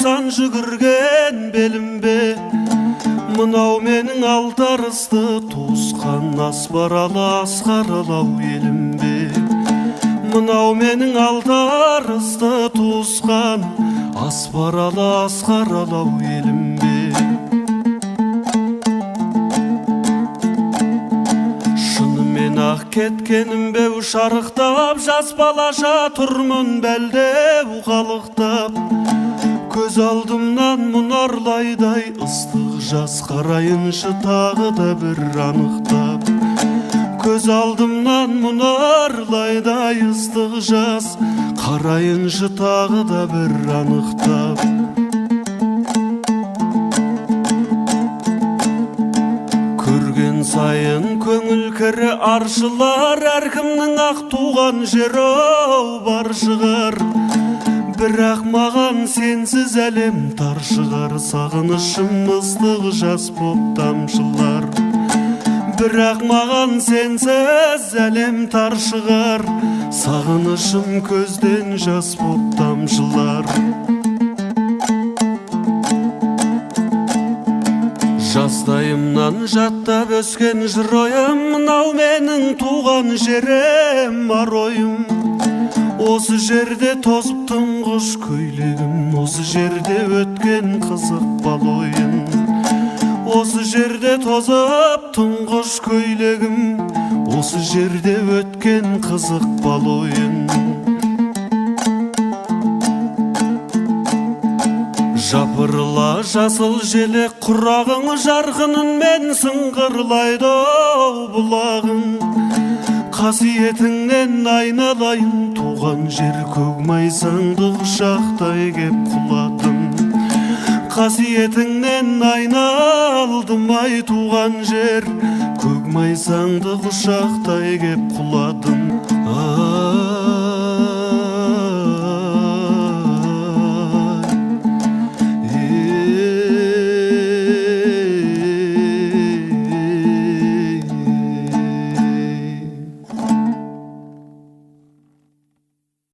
сан жүгірген белімбе, мынау менің алдарысты туысқан аспаралы асқаралау елімбе. Мынау менің алдарысты туысқан аспаралы асқаралау елімбе. Шынымен ақ кеткенім бе шарықтап, жас балаша тұрмын бәлдеу қалықтап. Көз алдымнан мұнарлайдай ыстық жас қарайыншы тағы да бір анықтап. Көз алдымнан мұнарлайдай ыстық жас қарайыншы тағы да бір анықтап. Көрген сайын көңіл кірі аршылар, әркімнің ақ туған жері бар шығар. Бірақ маған сенсіз әлем тар шығар, сағынышым ыстық жас боп тамшылар. Бірақ маған сенсіз әлем тар шығар, сағынышым көзден жас боп тамшылар. Жастайымнан жаттап өскен жыр ойым, мынау менің туған жерім бар ойым. Осы жерде тозып тұңғыш көйлегім, осы жерде өткен қызық бал ойын. Осы жерде тозып тұңғыш көйлегім, осы жерде өткен қызық бал ойын. Жапырыла жасыл желек құрағың, жарқынын мен сыңғырлайды бұлағың. Қасиетіңнен айналайын, туған жер көкмайсаңды құшақтай кеп құладым. Қасиетіңнен айналдым ай туған жер, көкмайсаңды құшақтай кеп құладым.